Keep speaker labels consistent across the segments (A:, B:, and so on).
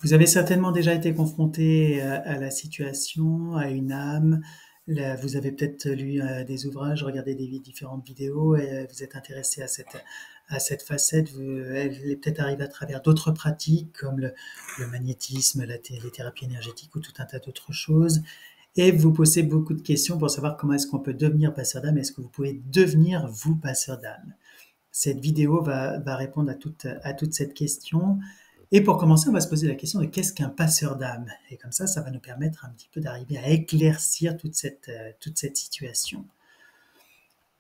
A: Vous avez certainement déjà été confronté à la situation, à une âme. Vous avez peut-être lu des ouvrages, regardé différentes vidéos et vous êtes intéressé à cette facette. Elle est peut-être arrivée à travers d'autres pratiques comme le magnétisme, les thérapies énergétiques ou tout un tas d'autres choses. Et vous posez beaucoup de questions pour savoir comment est-ce qu'on peut devenir passeur d'âme. Est-ce que vous pouvez devenir vous passeur d'âme? Cette vidéo va répondre à toute cette question. Et pour commencer, on va se poser la question de qu'est-ce qu'un passeur d'âme? Et comme ça va nous permettre un petit peu d'arriver à éclaircir toute cette situation.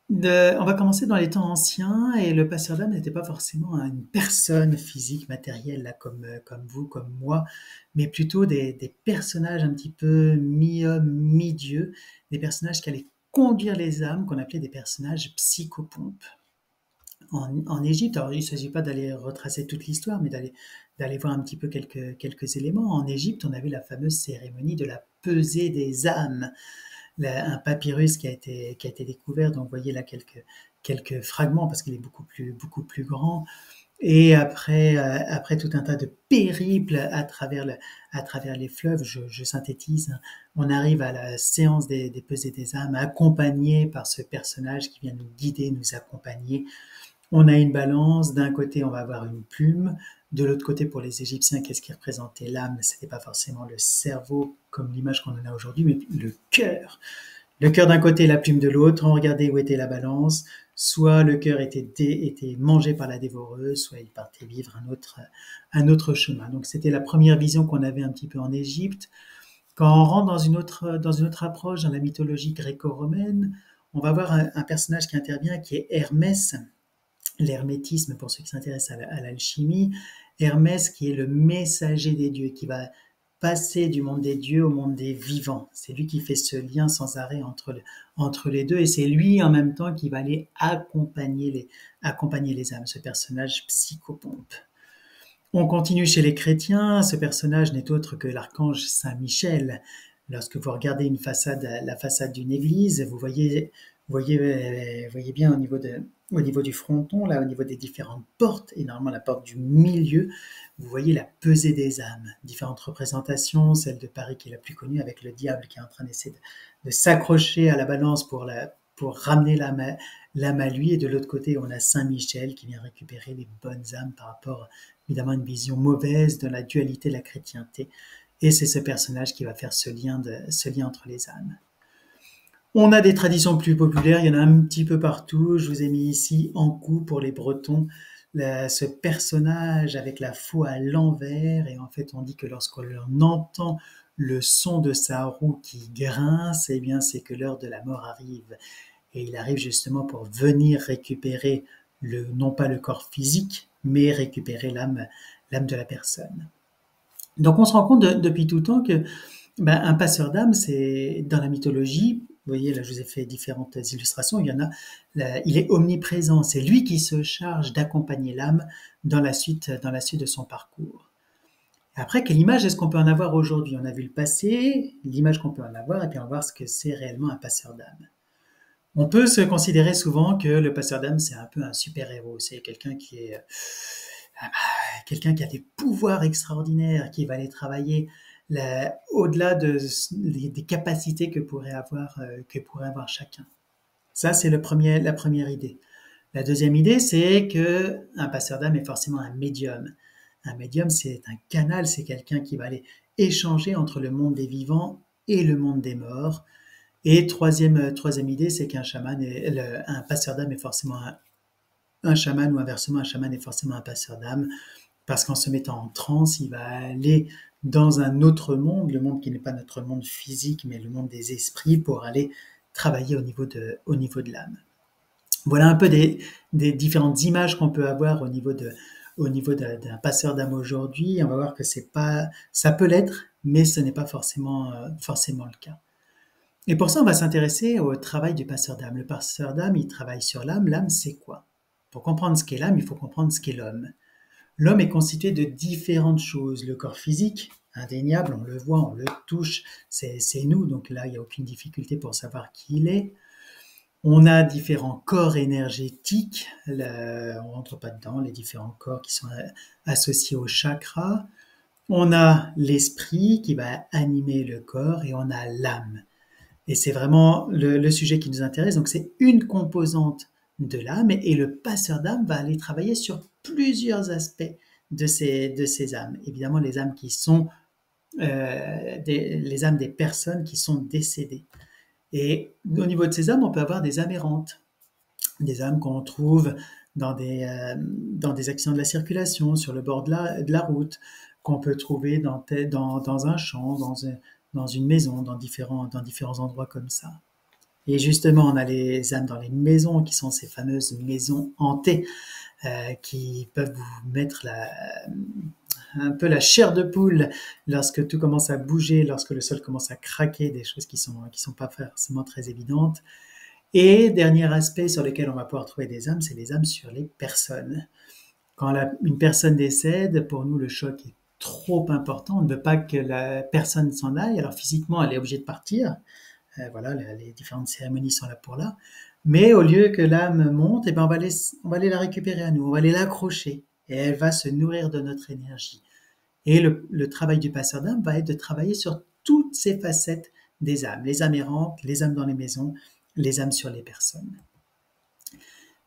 A: On va commencer dans les temps anciens, et le passeur d'âme n'était pas forcément une personne physique, matérielle, là, comme vous, comme moi, mais plutôt des personnages un petit peu mi-homme, mi-dieu, des personnages qui allaient conduire les âmes, qu'on appelait des personnages psychopompes. En Égypte, alors il ne s'agit pas d'aller retracer toute l'histoire, mais d'aller voir un petit peu quelques éléments. En Égypte, on avait la fameuse cérémonie de la pesée des âmes, un papyrus qui a été découvert. Donc, vous voyez là quelques fragments parce qu'il est beaucoup plus grand. Et après tout un tas de périples à travers les fleuves, je synthétise, hein, on arrive à la séance des pesées des âmes, accompagné par ce personnage qui vient nous guider, nous accompagner. On a une balance, d'un côté on va avoir une plume, de l'autre côté pour les Égyptiens, qu'est-ce qui représentait l'âme? C'était pas forcément le cerveau comme l'image qu'on en a aujourd'hui, mais le cœur. Le cœur d'un côté, la plume de l'autre, on regardait où était la balance, soit le cœur était mangé par la dévoreuse, soit il partait vivre un autre chemin. Donc c'était la première vision qu'on avait un petit peu en Égypte. Quand on rentre dans une autre approche, dans la mythologie gréco-romaine, on va voir un personnage qui intervient, qui est Hermès, l'hermétisme pour ceux qui s'intéressent à l'alchimie. Hermès qui est le messager des dieux, qui va passer du monde des dieux au monde des vivants. C'est lui qui fait ce lien sans arrêt entre les deux, et c'est lui en même temps qui va aller accompagner les âmes, ce personnage psychopompe. On continue chez les chrétiens, ce personnage n'est autre que l'archange Saint Michel. Lorsque vous regardez la façade d'une église, voyez bien au niveau du fronton, là, au niveau des différentes portes, et normalement la porte du milieu, vous voyez la pesée des âmes. Différentes représentations, celle de Paris qui est la plus connue, avec le diable qui est en train d'essayer de s'accrocher à la balance pour ramener l'âme à lui, et de l'autre côté, on a Saint Michel qui vient récupérer les bonnes âmes par rapport, évidemment, à une vision mauvaise de la dualité de la chrétienté. Et c'est ce personnage qui va faire ce lien entre les âmes. On a des traditions plus populaires, il y en a un petit peu partout. Je vous ai mis ici Ankou pour les Bretons, ce personnage avec la faux à l'envers, et en fait on dit que lorsqu'on entend le son de sa roue qui grince, eh bien c'est que l'heure de la mort arrive. Et il arrive justement pour venir récupérer non pas le corps physique, mais récupérer l'âme de la personne. Donc on se rend compte depuis tout temps que un passeur d'âme, c'est dans la mythologie. Vous voyez, là, je vous ai fait différentes illustrations. Il est omniprésent. C'est lui qui se charge d'accompagner l'âme dans la suite de son parcours. Après, quelle image est-ce qu'on peut en avoir aujourd'hui? On a vu le passé, l'image qu'on peut en avoir, et puis on va voir ce que c'est réellement un passeur d'âme. On peut se considérer souvent que le passeur d'âme, c'est un peu un super-héros. C'est quelqu'un qui a des pouvoirs extraordinaires, qui va aller travailler au-delà des capacités que pourrait avoir chacun. Ça, c'est la première idée. La deuxième idée, c'est que un passeur d'âme est forcément un médium. Un médium, c'est un canal, c'est quelqu'un qui va aller échanger entre le monde des vivants et le monde des morts. Et troisième idée, c'est un passeur d'âme est forcément un chaman, ou inversement, un chaman est forcément un passeur d'âme, parce qu'en se mettant en transe, il va aller dans un autre monde, le monde qui n'est pas notre monde physique, mais le monde des esprits, pour aller travailler au niveau de l'âme. Voilà un peu des différentes images qu'on peut avoir au niveau d'un passeur d'âme aujourd'hui. On va voir que ça peut l'être, mais ce n'est pas forcément le cas. Et pour ça, on va s'intéresser au travail du passeur d'âme. Le passeur d'âme, il travaille sur l'âme. L'âme, c'est quoi? Pour comprendre ce qu'est l'âme, il faut comprendre ce qu'est l'homme. L'homme est constitué de différentes choses. Le corps physique, indéniable, on le voit, on le touche, c'est nous, donc là, il n'y a aucune difficulté pour savoir qui il est. On a différents corps énergétiques, on ne rentre pas dedans, les différents corps qui sont associés aux chakras. On a l'esprit qui va animer le corps et on a l'âme. Et c'est vraiment le sujet qui nous intéresse. Donc c'est une composante de l'âme et le passeur d'âme va aller travailler sur plusieurs aspects de ces âmes. Évidemment, les âmes qui sont les âmes des personnes qui sont décédées. Et au niveau de ces âmes, on peut avoir des âmes errantes, des âmes qu'on trouve dans des accidents de la circulation, sur le bord de la route, qu'on peut trouver dans un champ, dans une maison, dans différents endroits comme ça. Et justement, on a les âmes dans les maisons, qui sont ces fameuses maisons hantées, qui peuvent vous mettre un peu la chair de poule lorsque tout commence à bouger, lorsque le sol commence à craquer, des choses qui sont pas forcément très évidentes. Et dernier aspect sur lequel on va pouvoir trouver des âmes, c'est les âmes sur les personnes. Quand une personne décède, pour nous, le choc est trop important. On ne veut pas que la personne s'en aille. Alors physiquement, elle est obligée de partir. Voilà, les différentes cérémonies sont là pour là. Mais au lieu que l'âme monte, eh ben on va aller la récupérer à nous, on va aller l'accrocher. Et elle va se nourrir de notre énergie. Et le travail du passeur d'âme va être de travailler sur toutes ces facettes des âmes. Les âmes errantes, les âmes dans les maisons, les âmes sur les personnes.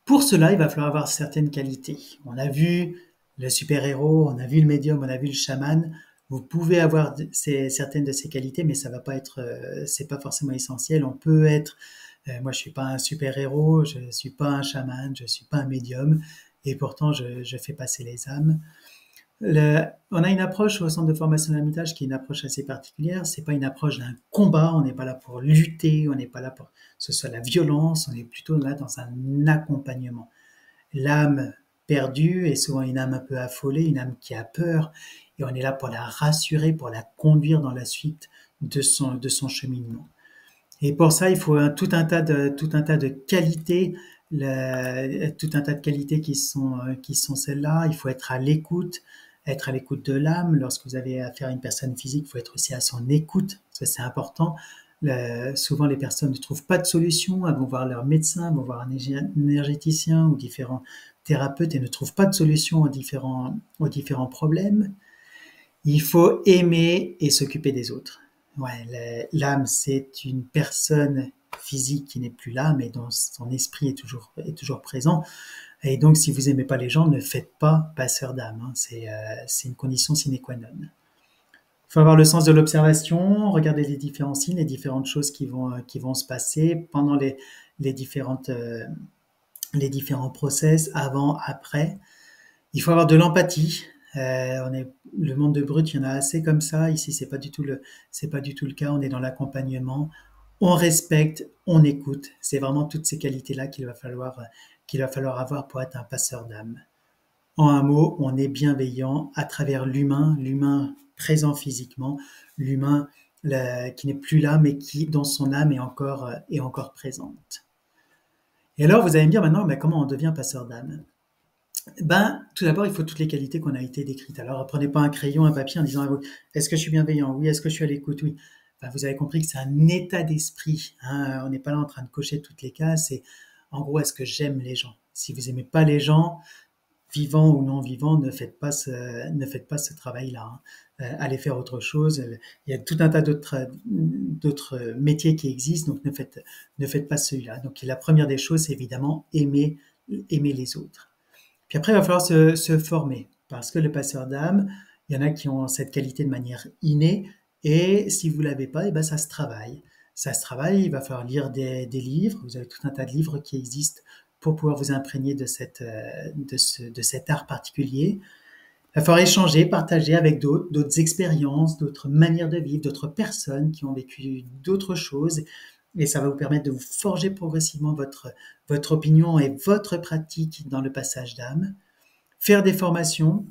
A: Pour cela, il va falloir avoir certaines qualités. On a vu le super-héros, on a vu le médium, on a vu le chaman. Vous pouvez avoir certaines de ces qualités, mais ça va pas être, c'est pas forcément essentiel. On peut être, moi je suis pas un super-héros, je suis pas un chaman, je suis pas un médium, et pourtant je fais passer les âmes. On a une approche au centre de formation de l'Ermitage qui est une approche assez particulière. C'est pas une approche d'un combat. On n'est pas là pour lutter. On n'est pas là pour que ce soit la violence. On est plutôt là dans un accompagnement. L'âme perdue est souvent une âme un peu affolée, une âme qui a peur. Et on est là pour la rassurer, pour la conduire dans la suite de son cheminement. Et pour ça, il faut tout un tas de qualités, tout un tas de qualités qui sont celles-là. Il faut être à l'écoute de l'âme. Lorsque vous avez affaire à une personne physique, il faut être aussi à son écoute. Ça, c'est important. Souvent, les personnes ne trouvent pas de solution. Elles vont voir leur médecin, vont voir un énergéticien ou différents thérapeutes et ne trouvent pas de solution aux différents problèmes. Il faut aimer et s'occuper des autres. Ouais, l'âme, c'est une personne physique qui n'est plus là, mais dont son esprit est toujours présent. Et donc, si vous aimez pas les gens, ne faites pas passeur d'âme, hein. C'est une condition sine qua non. Il faut avoir le sens de l'observation, regarder les différents signes, les différentes choses qui vont se passer pendant les différents process, avant, après. Il faut avoir de l'empathie. Le monde de brut, il y en a assez comme ça. Ici, c'est pas du tout le cas. On est dans l'accompagnement. On respecte, on écoute. C'est vraiment toutes ces qualités-là qu'il va falloir avoir pour être un passeur d'âme. En un mot, on est bienveillant à travers l'humain présent physiquement, l'humain qui n'est plus là, mais dont son âme est encore présente. Et alors, vous allez me dire maintenant, mais comment on devient passeur d'âme? Ben, tout d'abord, il faut toutes les qualités qu'on a été décrites. Alors, prenez pas un crayon, un papier en disant, ah, est-ce que je suis bienveillant? Oui. Est-ce que je suis à l'écoute? Oui. Ben, vous avez compris que c'est un état d'esprit, hein. On n'est pas là en train de cocher toutes les cases. C'est, en gros, est-ce que j'aime les gens? Si vous aimez pas les gens, vivants ou non vivants, ne faites pas ce travail-là, hein. Allez faire autre chose. Il y a tout un tas d'autres métiers qui existent, donc ne faites pas celui-là. Donc, la première des choses, c'est évidemment aimer les autres. Puis après, il va falloir se former, parce que le passeur d'âme, il y en a qui ont cette qualité de manière innée, et si vous l'avez pas, eh ben ça se travaille. Ça se travaille, il va falloir lire des livres, vous avez tout un tas de livres qui existent pour pouvoir vous imprégner de cet art particulier. Il va falloir échanger, partager avec d'autres expériences, d'autres manières de vivre, d'autres personnes qui ont vécu d'autres choses, et ça va vous permettre de vous forger progressivement votre opinion et votre pratique dans le passage d'âme. Faire des formations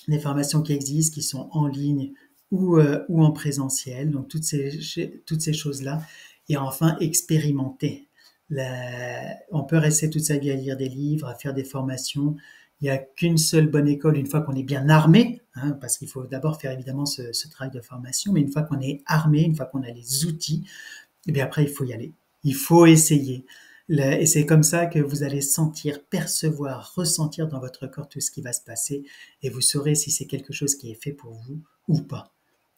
A: qui existent, qui sont en ligne ou en présentiel, donc toutes ces choses-là. Et enfin, expérimenter. On peut rester toute sa vie à lire des livres, à faire des formations. Il n'y a qu'une seule bonne école une fois qu'on est bien armé, hein, parce qu'il faut d'abord faire évidemment ce travail de formation, mais une fois qu'on est armé, une fois qu'on a les outils, et bien après, il faut y aller. Il faut essayer. Et c'est comme ça que vous allez sentir, percevoir, ressentir dans votre corps tout ce qui va se passer et vous saurez si c'est quelque chose qui est fait pour vous ou pas.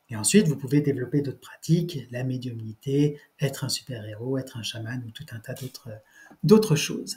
A: Et ensuite, vous pouvez développer d'autres pratiques, la médiumnité, être un super-héros, être un chaman ou tout un tas d'autres choses.